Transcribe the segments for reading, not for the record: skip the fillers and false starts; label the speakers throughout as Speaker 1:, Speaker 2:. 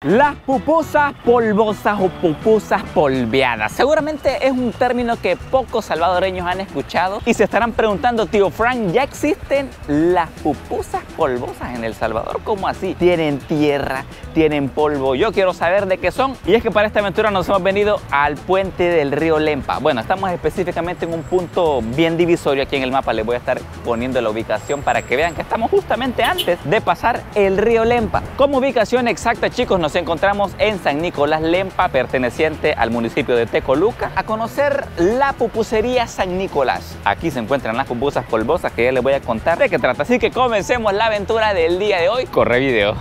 Speaker 1: Las pupusas polvosas o pupusas polveadas seguramente es un término que pocos salvadoreños han escuchado y se estarán preguntando, tío Frank, ¿ya existen las pupusas polvosas en El Salvador? ¿Cómo así? ¿Tienen tierra? ¿Tienen polvo? Yo quiero saber de qué son, y es que para esta aventura nos hemos venido al puente del río Lempa. Bueno, estamos específicamente en un punto bien divisorio aquí en el mapa. Les voy a estar poniendo la ubicación para que vean que estamos justamente antes de pasar el río Lempa. Como ubicación exacta, chicos, nos encontramos en San Nicolás Lempa, perteneciente al municipio de Tecoluca, a conocer la pupusería San Nicolás. Aquí se encuentran las pupusas polvosas que ya les voy a contar de qué trata. Así que comencemos la aventura del día de hoy. Corre video.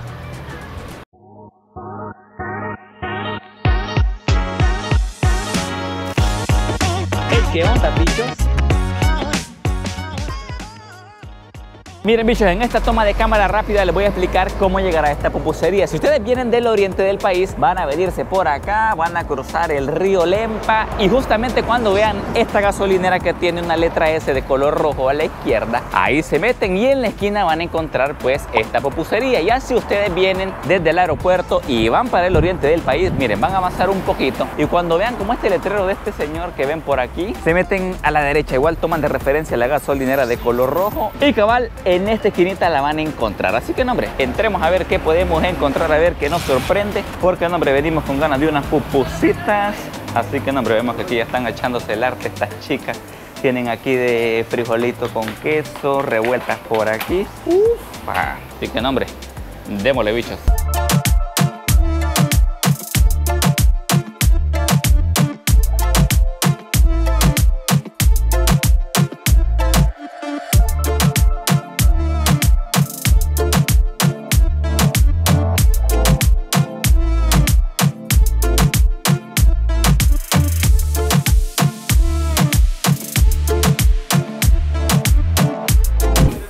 Speaker 1: ¿Qué onda, bichos? Miren, bichos, en esta toma de cámara rápida les voy a explicar cómo llegar a esta pupusería. Si ustedes vienen del oriente del país, van a venirse por acá, van a cruzar el río Lempa, y justamente cuando vean esta gasolinera que tiene una letra S de color rojo a la izquierda, ahí se meten y en la esquina van a encontrar pues esta pupusería. Ya si ustedes vienen desde el aeropuerto y van para el oriente del país, miren, van a avanzar un poquito y cuando vean como este letrero de este señor que ven por aquí, se meten a la derecha, igual toman de referencia la gasolinera de color rojo y cabal en esta esquinita la van a encontrar. Así que, no, hombre, entremos a ver qué podemos encontrar, a ver qué nos sorprende, porque, no, hombre, venimos con ganas de unas pupusitas. Así que, no, hombre, vemos que aquí ya están echándose el arte estas chicas. Tienen aquí de frijolito con queso, revueltas por aquí. Así que, no, hombre, démosle, bichos.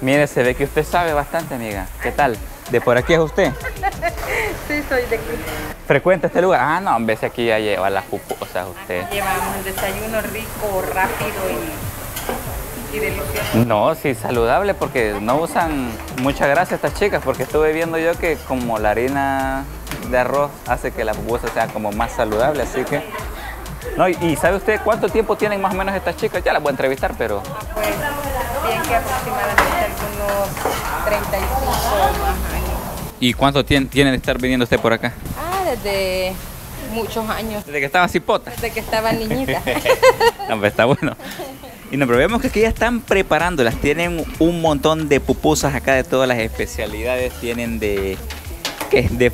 Speaker 1: Mire, se ve que usted sabe bastante, amiga. ¿Qué tal? ¿De por aquí es usted?
Speaker 2: Sí, soy de aquí.
Speaker 1: ¿Frecuenta este lugar? Ah, no, hombre, si aquí ya lleva las pupusas usted.
Speaker 2: Aquí llevamos el desayuno rico, rápido y delicioso.
Speaker 1: No, sí, saludable, porque no usan mucha grasa estas chicas, porque estuve viendo yo que como la harina de arroz hace que la pupusa sea como más saludable, así que... No, y ¿sabe usted cuánto tiempo tienen más o menos estas chicas? Ya las voy a entrevistar, pero...
Speaker 2: Pues bien que aproximadamente algunos 35 más años.
Speaker 1: ¿Y cuánto tiene de estar viniendo usted por acá?
Speaker 2: Desde muchos años.
Speaker 1: Desde que estaba cipota.
Speaker 2: Desde que estaba niñita.
Speaker 1: No, pues está bueno. Y no, pero vemos que aquí ya están preparándolas. Tienen un montón de pupusas acá de todas las especialidades. Tienen de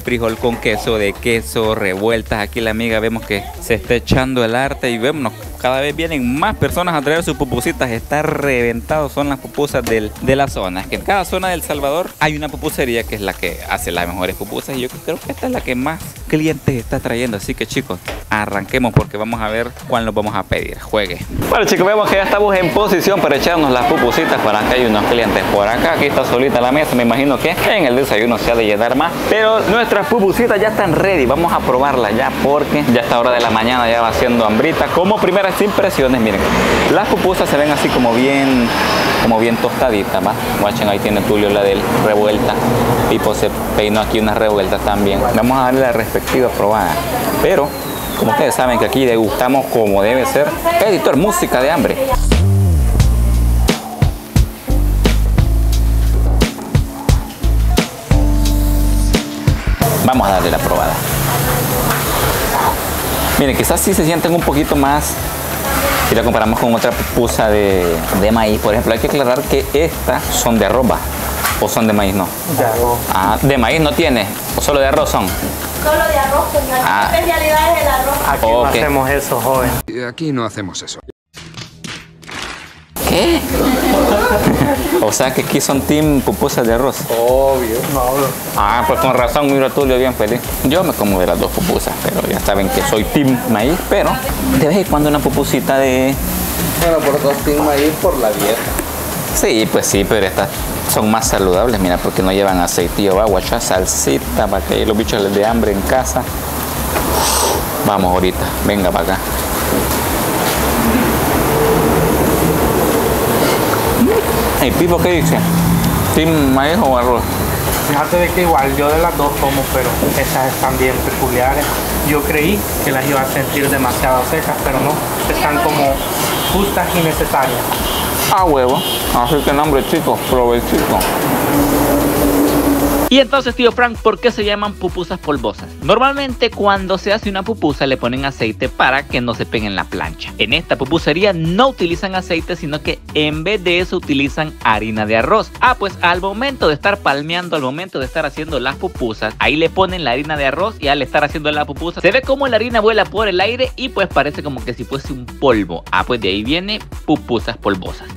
Speaker 1: frijol con queso, de queso, revueltas. Aquí la amiga vemos que se está echando el arte y vemos, cada vez vienen más personas a traer sus pupusitas. Está reventado, son las pupusas de la zona. Es que en cada zona del Salvador hay una pupusería que es la que hace las mejores pupusas, y yo creo que esta es la que más clientes está trayendo. Así que, chicos, arranquemos porque vamos a ver cuál nos vamos a pedir. Juegue. Bueno, chicos, vemos que ya estamos en posición para echarnos las pupusitas. Para acá hay unos clientes por acá. Aquí está solita la mesa. Me imagino que en el desayuno se ha de llenar más, pero nuestras pupusitas ya están ready. Vamos a probarlas ya porque ya a esta hora de la mañana ya va haciendo hambrita. Como primeras impresiones, miren, las pupusas se ven así como bien tostaditas, ¿va? Guachen, ahí tiene Tulio la del revuelta. Pipo se peinó aquí unas revueltas también. Vamos a darle la respectiva probada. Pero, como ustedes saben que aquí degustamos como debe ser. Editor, música de hambre. Vamos a darle la probada. Miren, quizás sí se sienten un poquito más si la comparamos con otra pupusa de maíz. Por ejemplo, hay que aclarar que estas son de arroz, ¿va? ¿O son de maíz? No.
Speaker 3: De arroz.
Speaker 1: Ah, de maíz no tiene. ¿O solo de arroz son?
Speaker 4: Solo de arroz, señor. La especialidad es el arroz.
Speaker 3: Aquí no hacemos eso, joven.
Speaker 5: Aquí no hacemos eso.
Speaker 1: ¿Qué? O sea que aquí son team pupusas de arroz.
Speaker 3: Obvio. No.
Speaker 1: Ah, pues con razón, miro a Tulio bien feliz. Yo me como de las dos pupusas, pero ya saben que soy team maíz, pero de vez en cuando una pupusita de...
Speaker 3: Bueno, por dos team maíz por la dieta.
Speaker 1: Sí, pues sí, pero estas son más saludables, mira, porque no llevan aceitillo, va, guachá, salsita, para que los bichos les dé hambre en casa. Vamos ahorita, venga para acá. ¿Y Pipo qué dice? ¿Team maíz o arroz?
Speaker 3: Fíjate de que igual yo de las dos como, pero estas están bien peculiares. Yo creí que las iba a sentir demasiado secas, pero no. Están como justas y necesarias.
Speaker 1: A huevo. Así que no, hombre, chicos, provechito.
Speaker 5: Y entonces, tío Frank, ¿por qué se llaman pupusas polvosas? Normalmente cuando se hace una pupusa le ponen aceite para que no se peguen en la plancha. En esta pupusería no utilizan aceite, sino que en vez de eso utilizan harina de arroz. Pues al momento de estar palmeando, al momento de estar haciendo las pupusas, ahí le ponen la harina de arroz y al estar haciendo la pupusa se ve como la harina vuela por el aire y pues parece como que si fuese un polvo. Pues de ahí viene pupusas polvosas.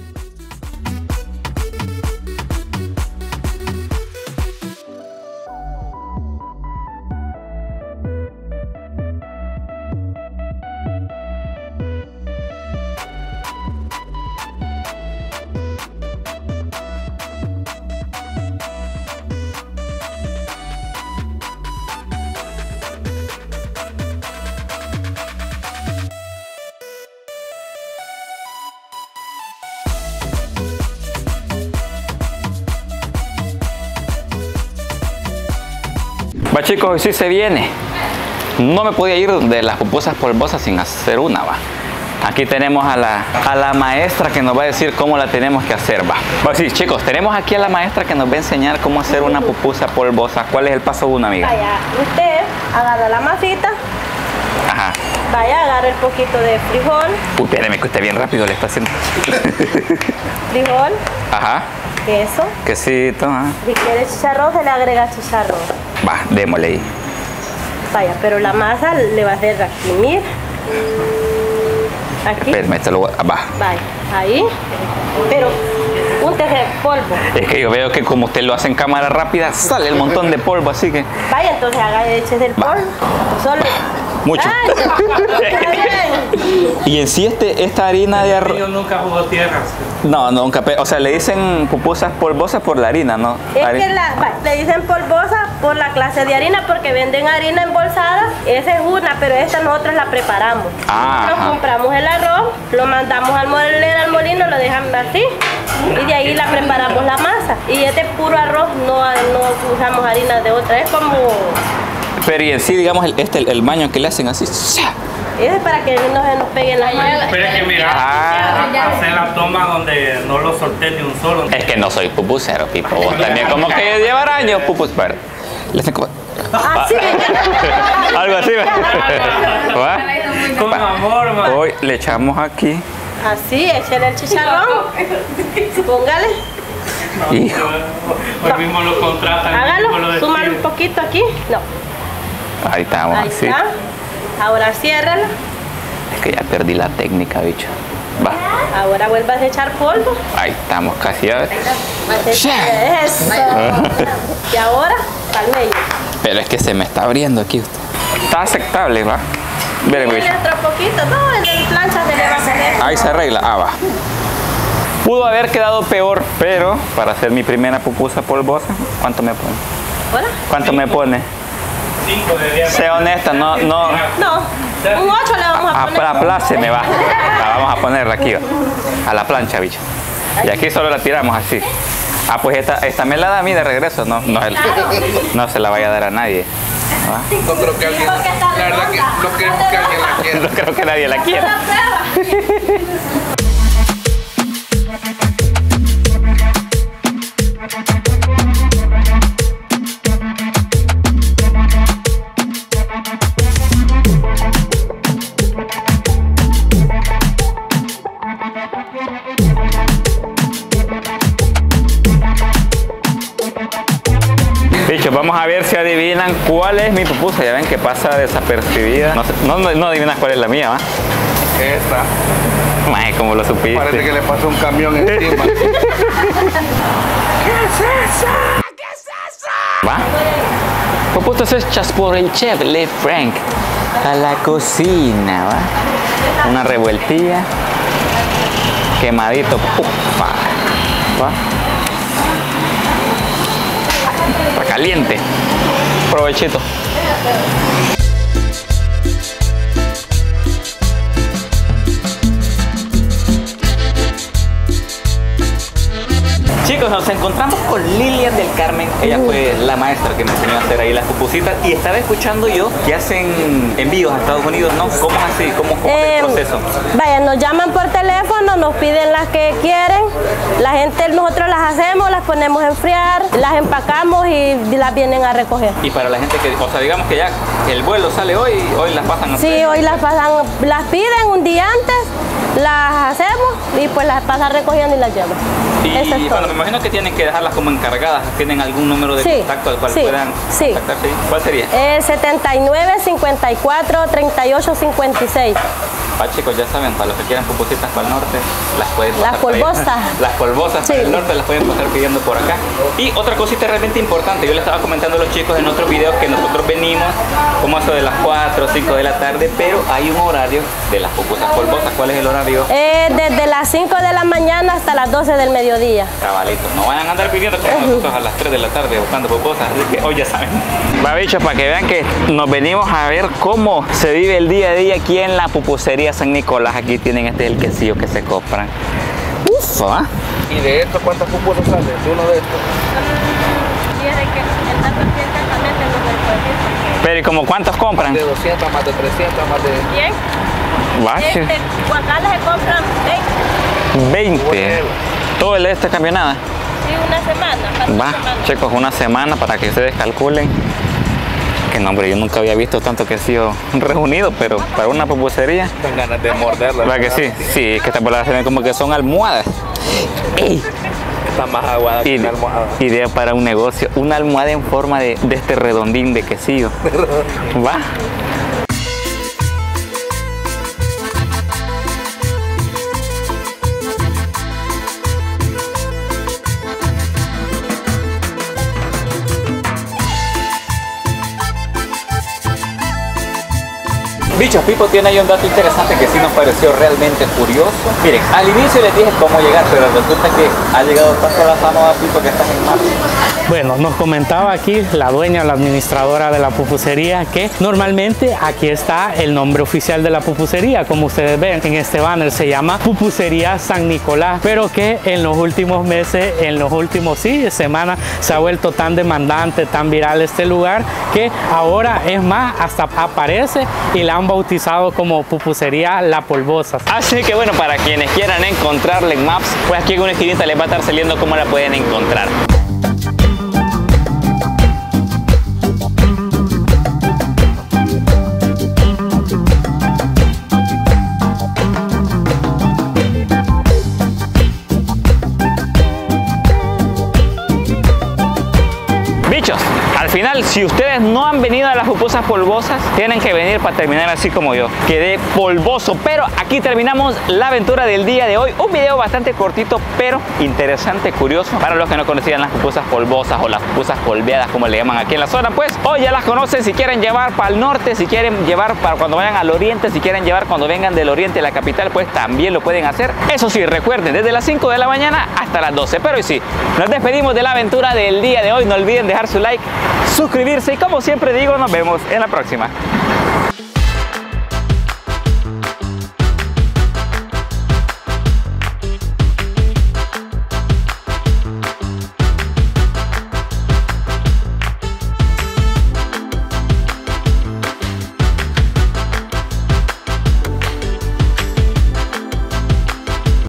Speaker 1: Va, chicos, hoy sí se viene. No me podía ir de las pupusas polvosas sin hacer una, va. Aquí tenemos a la maestra que nos va a decir cómo la tenemos que hacer, va. Sí, chicos, tenemos aquí a la maestra que nos va a enseñar cómo hacer una pupusa polvosa. ¿Cuál es el paso 1, amiga?
Speaker 4: Vaya, usted agarra la masita.
Speaker 1: Ajá.
Speaker 4: Vaya, agarra el poquito de frijol.
Speaker 1: Espérame que usted bien rápido le está haciendo.
Speaker 4: Frijol.
Speaker 1: Ajá.
Speaker 4: Queso.
Speaker 1: Quesito, ajá.
Speaker 4: Si quiere chicharrón, se le agrega chicharrón.
Speaker 1: Va, démosle ahí.
Speaker 4: Vaya, pero la masa le va a hacer exprimir. Aquí.
Speaker 1: Espérame, esto lo voy a... Va.
Speaker 4: Vaya, ahí. Pero úntese polvo.
Speaker 1: Es que yo veo que como usted lo hace en cámara rápida, sale el montón de polvo, así que...
Speaker 4: Vaya, entonces haga échese el polvo. Solo...
Speaker 1: Mucho.
Speaker 4: Ay, está bien.
Speaker 1: Y en sí esta harina de arroz...
Speaker 3: Yo nunca jugo tierras.
Speaker 1: No, nunca. O sea, le dicen pupusas polvosas por la harina, ¿no?
Speaker 4: Es que le dicen polvosa por la clase de harina porque venden harina embolsada. Esa es una, pero esta nosotros la preparamos. Nosotros compramos el arroz, lo mandamos al molino, lo dejan así y de ahí la preparamos la masa. Y este puro arroz no usamos harina de otra, es como...
Speaker 1: Pero y en sí, digamos, el baño que le hacen así...
Speaker 4: Ese es para que no se nos peguen las manos.
Speaker 3: Pero es que mira, hacer la toma donde no lo solté ni un solo.
Speaker 1: Es que no soy pupusero, Pipo. Vos también como que llevar años pupusero. Le hacen como...
Speaker 4: Así.
Speaker 1: Algo así. ¿Va?
Speaker 3: Con amor, man.
Speaker 1: Hoy le echamos aquí.
Speaker 4: Así, échale el chicharrón. Póngale.
Speaker 1: Hijo.
Speaker 3: Hoy mismo lo contratan.
Speaker 4: Hágalo, súmalo un poquito aquí. No.
Speaker 1: Ahí estamos,
Speaker 4: Ahí
Speaker 1: así.
Speaker 4: está. Ahora ciérralo.
Speaker 1: Es que ya perdí la técnica, bicho. Va.
Speaker 4: Ahora vuelvas a echar polvo.
Speaker 1: Ahí estamos, casi ya ves.
Speaker 4: Eso. Y ahora, palmeño.
Speaker 1: Pero es que se me está abriendo aquí. Está aceptable, va. Miren, bicho.
Speaker 4: Otro poquito. No, el de plancha se le va a poner.
Speaker 1: Ahí se arregla. Va. Pudo haber quedado peor, pero para hacer mi primera pupusa polvosa, ¿cuánto me pone?
Speaker 4: ¿Hola?
Speaker 1: ¿Cuánto me pone?
Speaker 3: 5 de 10.
Speaker 1: Sea honesta, no.
Speaker 4: No, un 8 le vamos a poner.
Speaker 1: Apláceme, va. La vamos a ponerla aquí, va. A la plancha, bicho. Y aquí solo la tiramos así. Pues esta me la da a mí de regreso. No se la vaya a dar a nadie. ¿Va?
Speaker 3: No creo que alguien. La verdad que no queremos que alguien la quiera.
Speaker 1: No creo que nadie la quiera. Bichos, vamos a ver si adivinan cuál es mi pupusa. Ya ven que pasa desapercibida. No adivinas cuál es la mía, ¿va?
Speaker 3: Esta.
Speaker 1: Mae, ¿cómo lo supiste?
Speaker 3: Parece que le pasó un camión encima.
Speaker 1: ¿Qué es eso? ¿Va? Pupusas hechas por el chef Le Frank a la cocina, ¿va? Una revueltilla. Quemadito. Ufa. ¿Va? Está caliente. Provechito. Chicos, nos encontramos con Lilian del Carmen. Ella fue la maestra que me enseñó a hacer ahí las pupusitas. Y estaba escuchando yo que hacen envíos a Estados Unidos, ¿no? ¿Cómo es así? ¿Cómo es el proceso?
Speaker 4: Vaya, nos llaman por teléfono, nos piden las que quieren. La gente, nosotros las hacemos, las ponemos a enfriar, las empacamos y las vienen a recoger.
Speaker 1: Y para la gente que, o sea, digamos que ya el vuelo sale hoy las pasan a
Speaker 4: Sí, hoy las piden un día antes, las hacemos y pues las pasan recogiendo y las llevan.
Speaker 1: Y bueno, me imagino que tienen que dejarlas como encargadas. ¿Tienen algún número de contacto al cual puedan contactarse? ¿Cuál sería? 79 54 38 56. Chicos, ya saben, para los que quieran pupusitas para el norte, las pueden pasar.
Speaker 4: Las polvosas.
Speaker 1: Las polvosas para el norte las pueden pasar pidiendo por acá. Y otra cosita realmente importante, yo le estaba comentando a los chicos en otros videos que nosotros venimos como eso de las 4 o 5 de la tarde, pero hay un horario de las pupusas polvosas. ¿Cuál es el horario?
Speaker 4: Desde las 5 de la mañana hasta las 12 del mediodía.
Speaker 1: Cabalitos, no vayan a andar pidiendo como nosotros a las 3 de la tarde buscando pupusas, así que hoy ya saben. Va, bichos, para que vean que nos venimos a ver cómo se vive el día a día aquí en la pupusería San Nicolás. Aquí tienen, este es el quesillo que se compran. Ufa.
Speaker 3: ¿Y de esto cuántas pupusas salen? ¿De uno de estos?
Speaker 1: Pero ¿y como cuántos compran?
Speaker 3: De 200, más de 300, más de...
Speaker 4: 100.
Speaker 1: Bache.
Speaker 4: Guacales se compran 20.
Speaker 1: 20. Todo el de esta camionada.
Speaker 4: Sí, una semana.
Speaker 1: Va, chicos, una semana para que ustedes calculen. Que no, hombre, yo nunca había visto tanto quesillo reunido, pero para una pupusería.
Speaker 3: Con ganas de morderla.
Speaker 1: ¿Verdad que sí? Sí, es que estas bolas se ven como que son almohadas. ¡Ey!
Speaker 3: Está más aguada que una almohada.
Speaker 1: Idea para un negocio, una almohada en forma de este redondín de quesillo. Va. Bichos, Pipo tiene ahí un dato interesante que sí nos pareció realmente curioso. Miren, al inicio les dije cómo llegar, pero resulta que ha llegado tanto la fama a Pipo que estás en marcha.
Speaker 3: Bueno, nos comentaba aquí la dueña, la administradora de la pupusería, que normalmente aquí está el nombre oficial de la pupusería, como ustedes ven en este banner, se llama Pupusería San Nicolás, pero que en los últimos meses, en los últimos semanas, se ha vuelto tan demandante, tan viral este lugar, que ahora es más, hasta aparece y la han bautizado como Pupusería La Polvosa.
Speaker 1: Así que bueno, para quienes quieran encontrarla en Maps, pues aquí en una esquinita les va a estar saliendo cómo la pueden encontrar. Al final, si ustedes no han venido a las pupusas polvosas, tienen que venir para terminar así como yo. Quedé polvoso, pero aquí terminamos la aventura del día de hoy. Un video bastante cortito, pero interesante, curioso. Para los que no conocían las pupusas polvosas o las pupusas polveadas, como le llaman aquí en la zona, pues hoy ya las conocen. Si quieren llevar para el norte, si quieren llevar para cuando vayan al oriente, si quieren llevar cuando vengan del oriente a la capital, pues también lo pueden hacer. Eso sí, recuerden, desde las 5 de la mañana hasta las 12. Pero hoy sí, nos despedimos de la aventura del día de hoy. No olviden dejar su like, suscribirse y como siempre digo, nos vemos en la próxima.